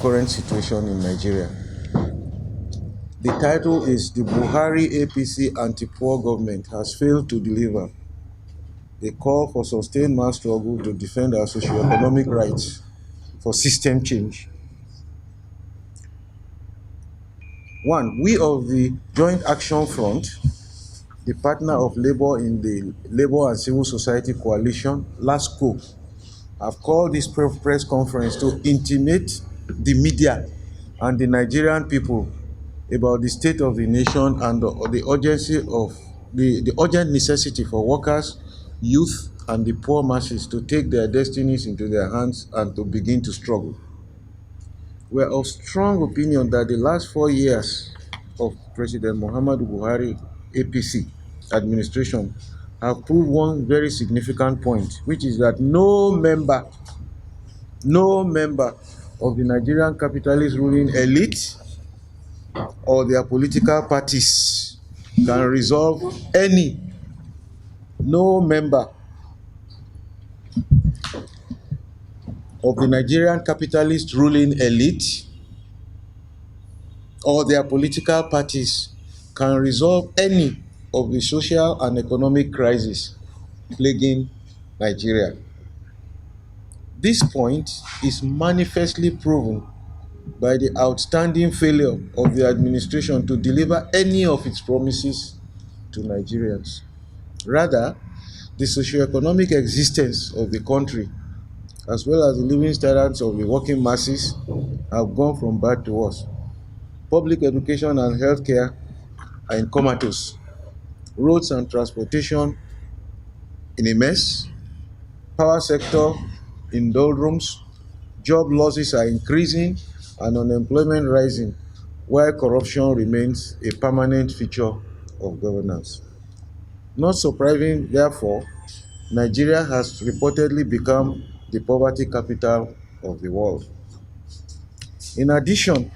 current situation in Nigeria. The title is "The Buhari APC Anti-Poor Government Has Failed to Deliver. A Call for Sustained Mass Struggle to Defend Our Socio-Economic Rights for System Change." 1. We of the Joint Action Front, the partner of Labour in the Labour and Civil Society Coalition, LASCO, have called this press conference to intimate the media and the Nigerian people about the state of the nation and the urgency of the urgent necessity for workers, youth, and the poor masses to take their destinies into their hands and to begin to struggle. We are of strong opinion that the last 4 years of President Muhammadu Buhari APC administration have proved one very significant point, which is that no member of the Nigerian capitalist ruling elite or their political parties can resolve no member of the Nigerian capitalist ruling elite or their political parties can resolve any of the social and economic crises plaguing Nigeria. This point is manifestly proven by the outstanding failure of the administration to deliver any of its promises to Nigerians. Rather, the socio-economic existence of the country, as well as the living standards of the working masses, have gone from bad to worse. Public education and healthcare are in comatose. Roads and transportation in a mess. Power sector in doldrums. Job losses are increasing and unemployment rising, while corruption remains a permanent feature of governance. Not surprising, therefore, Nigeria has reportedly become the poverty capital of the world. In addition,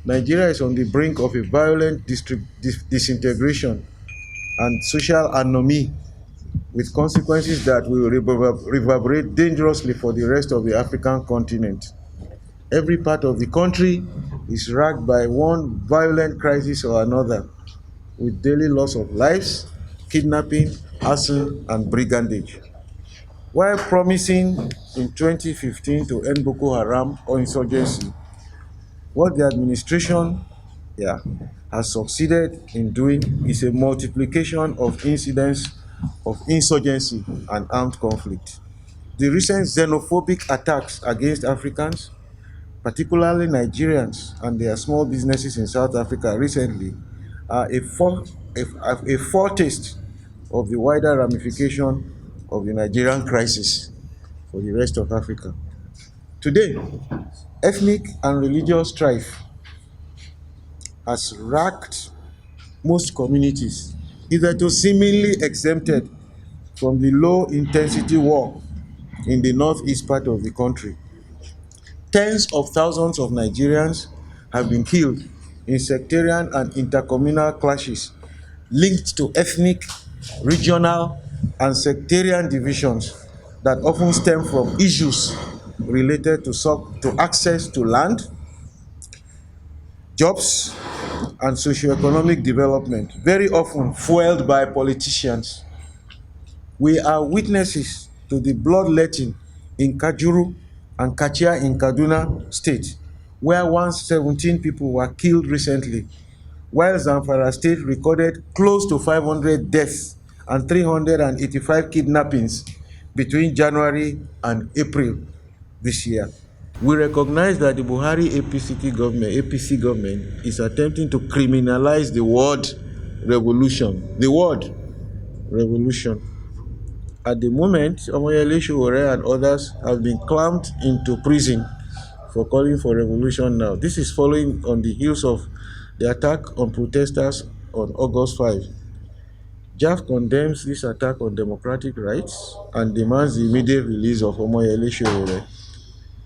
Nigeria is on the brink of a violent disintegration and social anomie, with consequences that will reverberate dangerously for the rest of the African continent. Every part of the country is racked by one violent crisis or another, with daily loss of lives, kidnapping, arson, and brigandage. While promising in 2015 to end Boko Haram or insurgency, what the administration has succeeded in doing is a multiplication of incidents of insurgency and armed conflict. The recent xenophobic attacks against Africans, particularly Nigerians and their small businesses in South Africa recently, are a foretaste of the wider ramification of the Nigerian crisis for the rest of Africa. Today, ethnic and religious strife has racked most communities, hitherto seemingly exempted from the low-intensity war in the northeast part of the country. Tens of thousands of Nigerians have been killed in sectarian and intercommunal clashes linked to ethnic, regional, and sectarian divisions that often stem from issues related to access to land, jobs, and socio-economic development, very often fueled by politicians. We are witnesses to the bloodletting in Kajuru and Kachia in Kaduna State, where 117 people were killed recently, while Zamfara State recorded close to 500 deaths and 385 kidnappings between January and April this year. We recognize that the Buhari APC government is attempting to criminalize the word revolution. At the moment, Omoyele Sowore and others have been clamped into prison for calling for revolution now. This is following on the heels of the attack on protesters on August 5. JAF condemns this attack on democratic rights and demands the immediate release of Omoyele Sowore,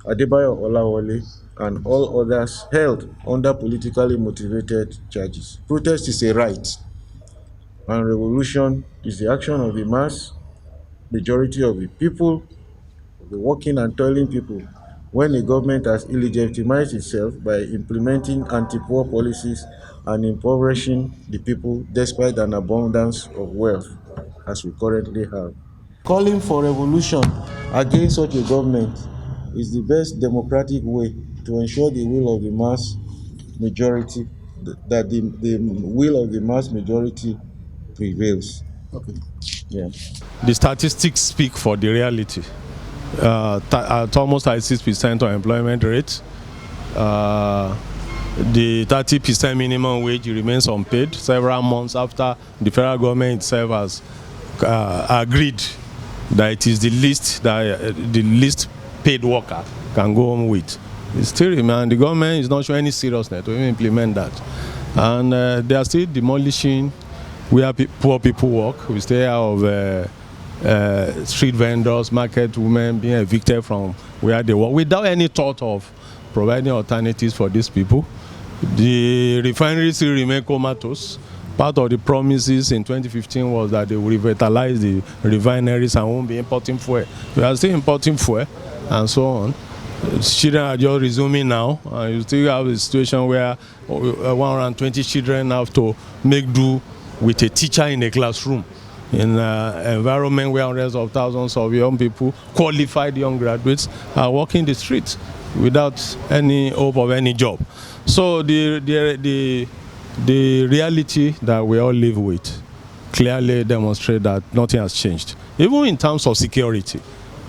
Adebayo Olawole, and all others held under politically motivated charges. Protest is a right, and revolution is the action of the mass majority of the people, the working and toiling people, when a government has illegitimized itself by implementing anti-poor policies and impoverishing the people despite an abundance of wealth as we currently have. Calling for revolution against such a government is the best democratic way to ensure the will of the mass majority, that the will of the mass majority prevails. Okay. Yeah. The statistics speak for the reality. At almost like 6% unemployment rate, the 30% minimum wage remains unpaid several months after the federal government itself has agreed that it is the least paid worker can go home with. It's still remains. The government is not showing any seriousness to even implement that, and they are still demolishing where poor people work. We stay out of street vendors, market women being evicted from where they work without any thought of providing alternatives for these people. The refineries still remain comatose. Part of the promises in 2015 was that they will revitalize the refineries and won't be importing fuel. We are still importing fuel and so on. Children are just resuming now, and you still have a situation where 120 children have to make do with a teacher in a classroom in an environment where hundreds of thousands of young people, qualified young graduates, are walking the streets without any hope of any job. So the reality that we all live with clearly demonstrates that nothing has changed. Even in terms of security,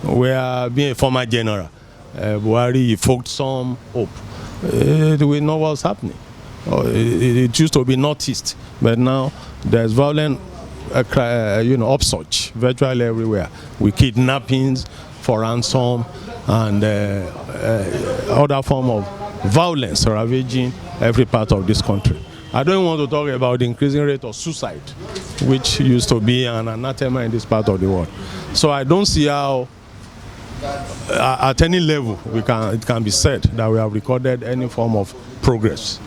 where being a former general, Buhari evoked some hope. We know what's happening. It used to be northeast, but now there's violent upsurge virtually everywhere, with kidnappings for ransom and other form of violence ravaging every part of this country. I don't want to talk about the increasing rate of suicide, which used to be an anathema in this part of the world. So I don't see how at any level it can be said that we have recorded any form of progress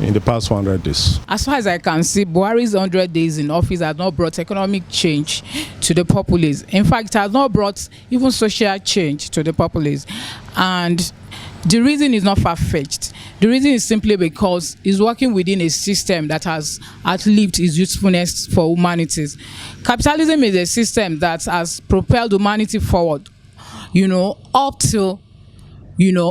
in the past 100 days. As far as I can see, Buhari's 100 days in office has not brought economic change to the populace. In fact, it has not brought even social change to the populace. And the reason is not far-fetched. The reason is simply because he's working within a system that has outlived its usefulness for humanities. Capitalism is a system that has propelled humanity forward, up till,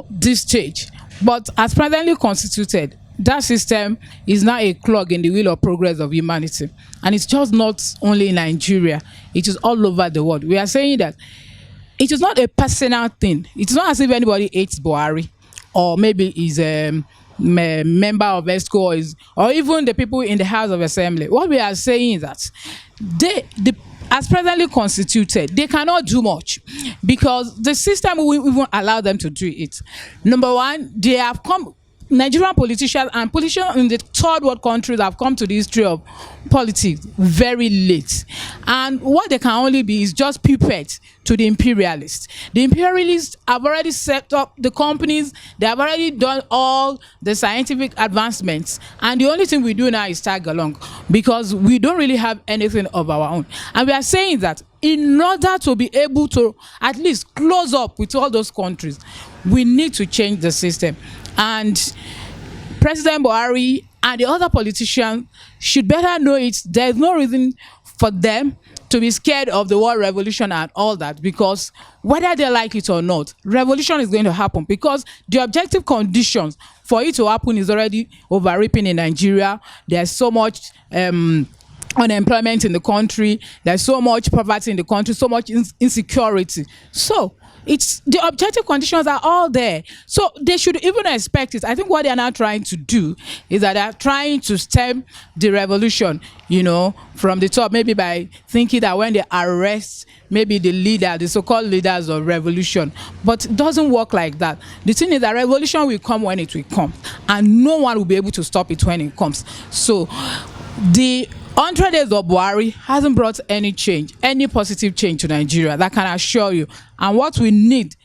this stage. But as presently constituted, that system is now a clog in the wheel of progress of humanity. And it's just not only in Nigeria, it is all over the world. We are saying that it is not a personal thing. It's not as if anybody hates Buhari, or maybe is a member of ESCO, or even the people in the House of Assembly. What we are saying is that as presently constituted, they cannot do much because the system will even allow them to do it. Number one, they have come. Nigerian politicians and politicians in the third world countries have come to the history of politics very late, and what they can only be is just puppets to the imperialists. The imperialists have already set up the companies, they have already done all the scientific advancements, and the only thing we do now is tag along because we don't really have anything of our own. And we are saying that in order to be able to at least close up with all those countries, we need to change the system. And President Buhari and the other politicians should better know it. There's no reason for them to be scared of the world revolution and all that, because whether they like it or not, revolution is going to happen, because the objective conditions for it to happen is already overreaping in Nigeria. There's so much unemployment in the country, there's so much poverty in the country, so much insecurity. So it's the objective conditions are all there, so they should even expect it. I think what they are now trying to do is that they are trying to stem the revolution, from the top, maybe by thinking that when they arrest maybe the so-called leaders of revolution. But it doesn't work like that. The thing is that revolution will come when it will come, and no one will be able to stop it when it comes. So the 100 days of Buhari hasn't brought any change, any positive change to Nigeria, that can assure you. And what we need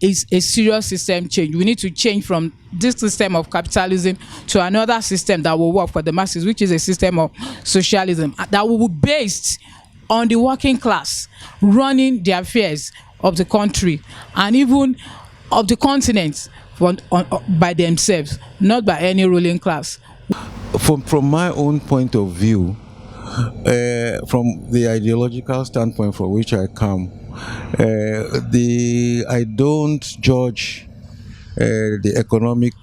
is a serious system change. We need to change from this system of capitalism to another system that will work for the masses, which is a system of socialism that will be based on the working class running the affairs of the country, and even of the continent by themselves, not by any ruling class. From my own point of view, from the ideological standpoint from which I come, I don't judge the economic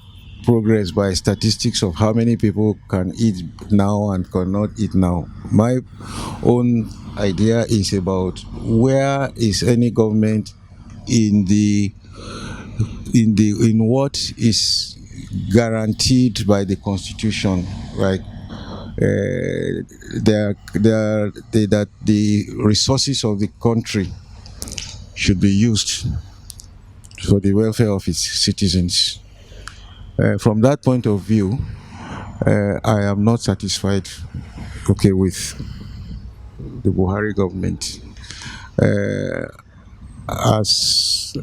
progress by statistics of how many people can eat now and cannot eat now. My own idea is about where is any government in what is guaranteed by the constitution, right? That the resources of the country should be used for the welfare of its citizens. From that point of view, I am not satisfied, with the Buhari government. As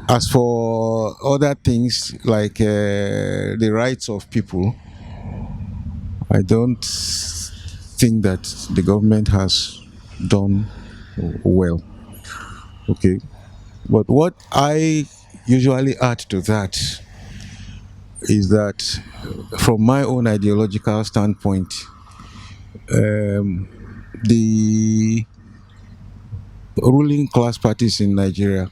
As for other things like the rights of people, I don't think that the government has done well. Okay. But what I usually add to that is that from my own ideological standpoint, the ruling class parties in Nigeria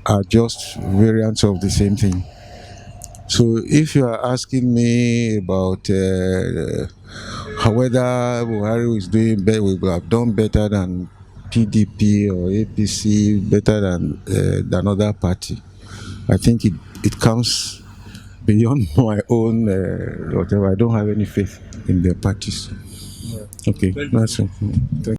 are just variants of the same thing. So if you are asking me about whether Buhari is doing better, we will have done better than PDP or APC, better than other party, I think it comes beyond my own whatever. I don't have any faith in their parties. Okay, that's it. Thank you.